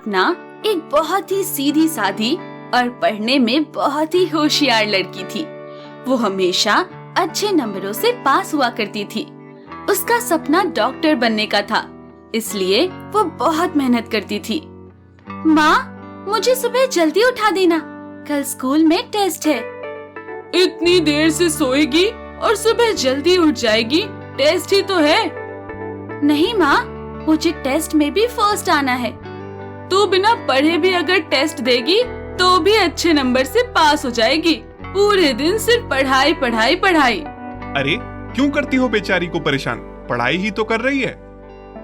सपना एक बहुत ही सीधी सादी और पढ़ने में बहुत ही होशियार लड़की थी। वो हमेशा अच्छे नंबरों से पास हुआ करती थी। उसका सपना डॉक्टर बनने का था, इसलिए वो बहुत मेहनत करती थी। माँ, मुझे सुबह जल्दी उठा देना, कल स्कूल में टेस्ट है। इतनी देर से सोएगी और सुबह जल्दी उठ जाएगी, टेस्ट ही तो है। नहीं माँ, मुझे टेस्ट में भी फर्स्ट आना है। तू बिना पढ़े भी अगर टेस्ट देगी तो भी अच्छे नंबर से पास हो जाएगी। पूरे दिन सिर्फ पढ़ाई पढ़ाई पढ़ाई। अरे क्यों करती हो बेचारी को परेशान, पढ़ाई ही तो कर रही है।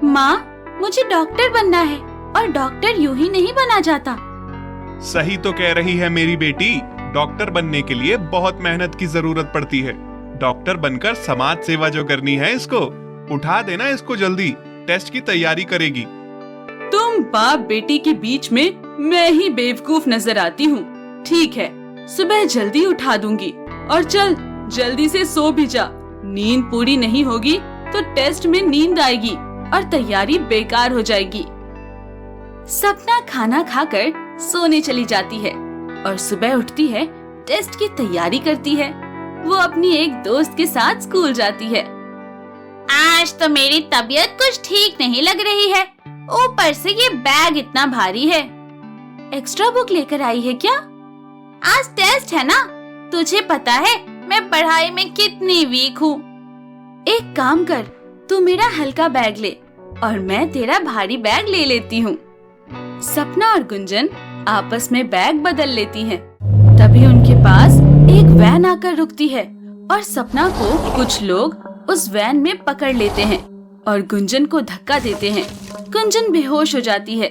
माँ, मुझे डॉक्टर बनना है और डॉक्टर यूं ही नहीं बना जाता। सही तो कह रही है मेरी बेटी, डॉक्टर बनने के लिए बहुत मेहनत की जरूरत पड़ती है। डॉक्टर बनकर समाज सेवा जो करनी है, इसको उठा देना, इसको जल्दी, टेस्ट की तैयारी करेगी। तुम बाप बेटी के बीच में मैं ही बेवकूफ नजर आती हूँ। ठीक है, सुबह जल्दी उठा दूंगी और चल जल्दी से सो भी जा। नींद पूरी नहीं होगी तो टेस्ट में नींद आएगी और तैयारी बेकार हो जाएगी। सपना खाना खाकर सोने चली जाती है और सुबह उठती है, टेस्ट की तैयारी करती है। वो अपनी एक दोस्त के साथ स्कूल जाती है। आज तो मेरी तबीयत कुछ ठीक नहीं लग रही है, ऊपर से ये बैग इतना भारी है। एक्स्ट्रा बुक लेकर आई है क्या? आज टेस्ट है ना, तुझे पता है मैं पढ़ाई में कितनी वीक हूँ। एक काम कर, तू मेरा हल्का बैग ले और मैं तेरा भारी बैग ले लेती हूँ। सपना और गुंजन आपस में बैग बदल लेती हैं। तभी उनके पास एक वैन आकर रुकती है और सपना को कुछ लोग उस वैन में पकड़ लेते हैं और गुंजन को धक्का देते हैं। गुंजन बेहोश हो जाती है।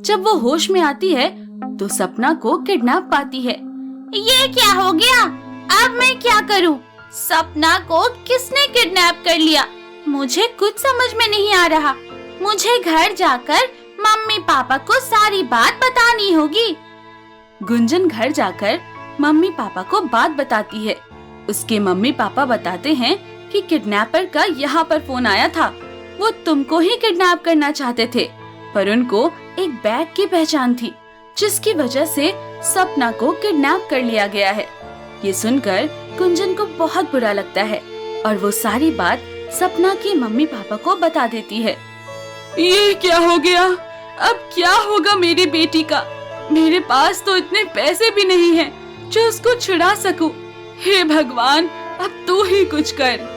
जब वो होश में आती है तो सपना को किडनैप पाती है। ये क्या हो गया? अब मैं क्या करूं? सपना को किसने किडनैप कर लिया? मुझे कुछ समझ में नहीं आ रहा। मुझे घर जाकर मम्मी पापा को सारी बात बतानी होगी। गुंजन घर जाकर मम्मी पापा को बात बताती है। उसके मम्मी पापा बताते हैं कि किडनैपर का यहाँ पर फोन आया था। वो तुमको ही किडनैप करना चाहते थे, पर उनको एक बैग की पहचान थी, जिसकी वजह से सपना को किडनैप कर लिया गया है। ये सुनकर गुंजन को बहुत बुरा लगता है और वो सारी बात सपना की मम्मी पापा को बता देती है। ये क्या हो गया? अब क्या होगा मेरी बेटी का? मेरे पास तो इतने पैसे भी नहीं हैं जो उसको छुड़ा सकूं। हे भगवान, अब तू ही कुछ कर।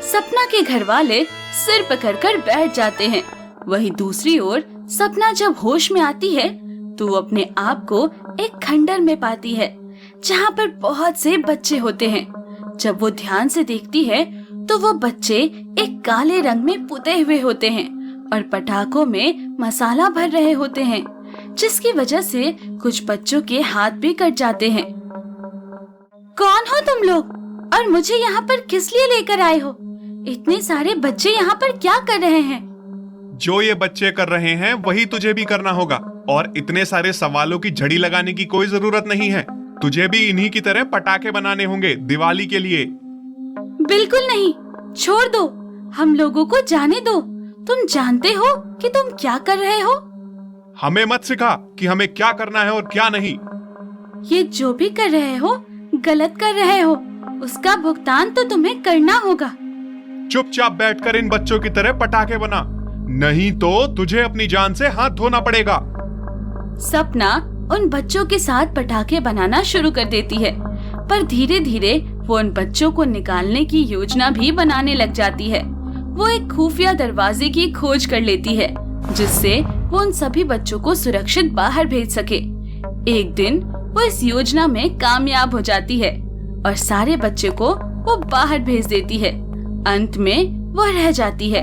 सपना के घर वाले सिर पकड़कर बैठ जाते हैं। वहीं दूसरी ओर सपना जब होश में आती है तो वो अपने आप को एक खंडर में पाती है, जहाँ पर बहुत से बच्चे होते हैं। जब वो ध्यान से देखती है तो वो बच्चे एक काले रंग में पुते हुए होते हैं और पटाखों में मसाला भर रहे होते हैं, जिसकी वजह से कुछ बच्चों के हाथ भी कट जाते हैं। कौन हो तुम लोग और मुझे यहाँ पर किस लिए लेकर आए हो? इतने सारे बच्चे यहाँ पर क्या कर रहे हैं? जो ये बच्चे कर रहे हैं वही तुझे भी करना होगा, और इतने सारे सवालों की झड़ी लगाने की कोई जरूरत नहीं है। तुझे भी इन्हीं की तरह पटाखे बनाने होंगे दिवाली के लिए। बिल्कुल नहीं, छोड़ दो, हम लोगों को जाने दो। तुम जानते हो कि तुम क्या कर रहे हो? हमें मत सिखा कि हमें क्या करना है और क्या नहीं। ये जो भी कर रहे हो गलत कर रहे हो, उसका भुगतान तो तुम्हें करना होगा। चुपचाप बैठकर इन बच्चों की तरह पटाखे बना, नहीं तो तुझे अपनी जान से हाथ धोना पड़ेगा। सपना उन बच्चों के साथ पटाखे बनाना शुरू कर देती है, पर धीरे धीरे वो उन बच्चों को निकालने की योजना भी बनाने लग जाती है। वो एक खुफिया दरवाजे की खोज कर लेती है, जिससे वो उन सभी बच्चों को सुरक्षित बाहर भेज सके। एक दिन वो इस योजना में कामयाब हो जाती है और सारे बच्चों को वो बाहर भेज देती है। अंत में वो रह जाती है।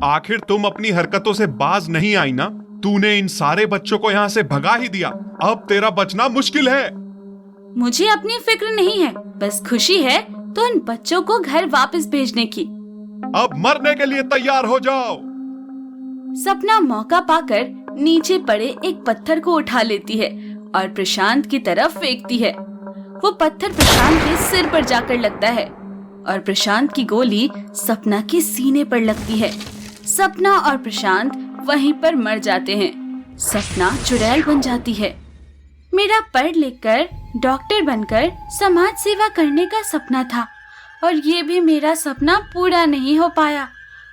आखिर तुम अपनी हरकतों से बाज नहीं आई ना? तूने इन सारे बच्चों को यहाँ से भगा ही दिया, अब तेरा बचना मुश्किल है। मुझे अपनी फिक्र नहीं है, बस खुशी है तो उन बच्चों को घर वापस भेजने की। अब मरने के लिए तैयार हो जाओ। सपना मौका पाकर नीचे पड़े एक पत्थर को उठा लेती है और प्रशांत की तरफ फेंकती है। वो पत्थर प्रशांत के सिर पर जाकर लगता है और प्रशांत की गोली सपना के सीने पर लगती है। सपना और प्रशांत वहीं पर मर जाते हैं। सपना चुड़ैल बन जाती है। मेरा पढ़ लिख कर डॉक्टर बनकर समाज सेवा करने का सपना था और ये भी मेरा सपना पूरा नहीं हो पाया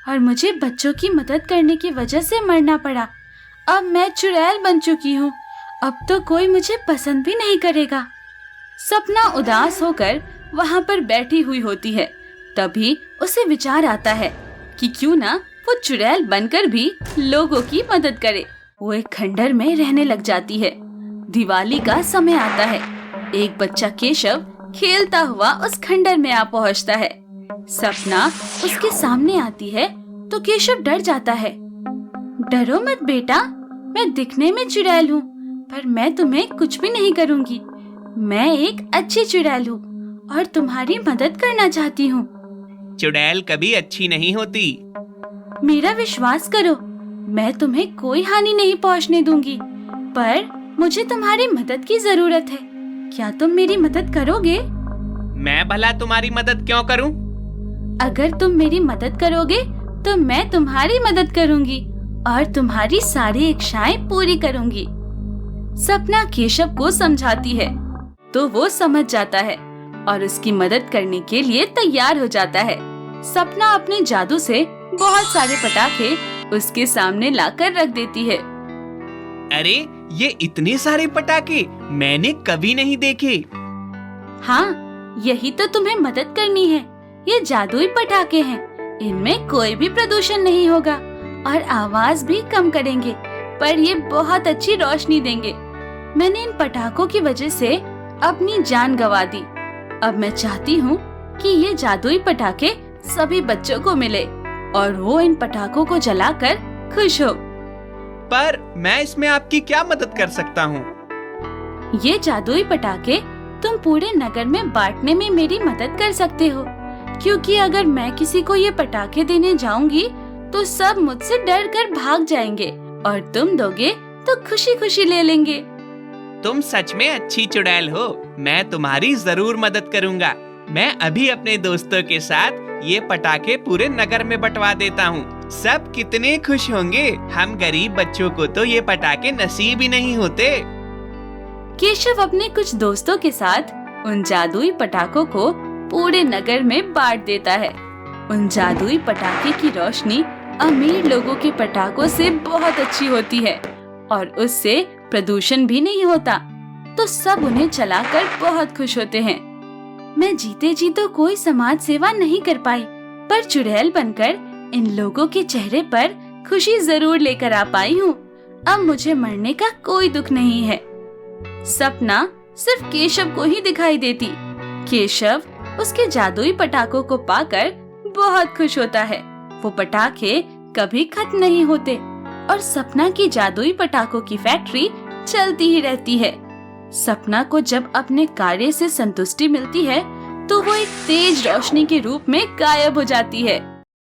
और मुझे बच्चों की मदद करने की वजह से मरना पड़ा। अब मैं चुड़ैल बन चुकी हूँ। अब तो कोई मुझे पसंद भी नहीं करेगा। सपना उदास होकर वहाँ पर बैठी हुई होती है। तभी उसे विचार आता है कि क्यों ना वो चुड़ैल बनकर भी लोगों की मदद करे। वो एक खंडर में रहने लग जाती है। दिवाली का समय आता है। एक बच्चा केशव खेलता हुआ उस खंडर में आ पहुँचता है। सपना उसके सामने आती है तो केशव डर जाता है। डरो मत बेटा, मैं दिखने में चुड़ैल हूँ पर मैं तुम्हें कुछ भी नहीं करूँगी। मैं एक अच्छी चुड़ैल हूँ और तुम्हारी मदद करना चाहती हूँ। चुड़ैल कभी अच्छी नहीं होती। मेरा विश्वास करो, मैं तुम्हें कोई हानि नहीं पहुँचने दूंगी, पर मुझे तुम्हारी मदद की जरूरत है। क्या तुम मेरी मदद करोगे? मैं भला तुम्हारी मदद क्यों करूं? अगर तुम मेरी मदद करोगे तो मैं तुम्हारी मदद करूंगी और तुम्हारी सारी इच्छाएं पूरी करूंगी। सपना केशव को समझाती है तो वो समझ जाता है और उसकी मदद करने के लिए तैयार हो जाता है। सपना अपने जादू से बहुत सारे पटाखे उसके सामने लाकर रख देती है। अरे ये इतने सारे पटाखे मैंने कभी नहीं देखे। हाँ, यही तो तुम्हें मदद करनी है। ये जादुई पटाखे हैं। इनमें कोई भी प्रदूषण नहीं होगा और आवाज भी कम करेंगे, पर ये बहुत अच्छी रोशनी देंगे। मैंने इन पटाखों की वजह से अपनी जान गंवा दी। अब मैं चाहती हूँ कि ये जादुई पटाखे सभी बच्चों को मिले और वो इन पटाखों को जलाकर खुश हो। पर मैं इसमें आपकी क्या मदद कर सकता हूँ? ये जादुई पटाखे तुम पूरे नगर में बांटने में मेरी मदद कर सकते हो, क्योंकि अगर मैं किसी को ये पटाखे देने जाऊंगी तो सब मुझसे डर कर भाग जाएंगे और तुम दोगे तो खुशी खुशी ले लेंगे। तुम सच में अच्छी चुड़ैल हो। मैं तुम्हारी जरूर मदद करूँगा। मैं अभी अपने दोस्तों के साथ ये पटाखे पूरे नगर में बंटवा देता हूँ। सब कितने खुश होंगे। हम गरीब बच्चों को तो ये पटाखे नसीब ही नहीं होते। केशव अपने कुछ दोस्तों के साथ उन जादुई पटाखों को पूरे नगर में बांट देता है। उन जादुई पटाखे की रोशनी अमीर लोगों के पटाखों से बहुत अच्छी होती है और उससे प्रदूषण भी नहीं होता, तो सब उन्हें चलाकर बहुत खुश होते हैं। मैं जीते जी तो कोई समाज सेवा नहीं कर पाई, पर चुड़ैल बनकर इन लोगों के चेहरे पर खुशी जरूर लेकर आ पाई हूँ। अब मुझे मरने का कोई दुख नहीं है। सपना सिर्फ केशव को ही दिखाई देती। केशव उसके जादुई पटाखों को पाकर बहुत खुश होता है। वो पटाखे कभी खत्म नहीं होते और सपना की जादुई पटाखों की फैक्ट्री चलती ही रहती है। सपना को जब अपने कार्य से संतुष्टि मिलती है तो वो एक तेज रोशनी के रूप में गायब हो जाती है।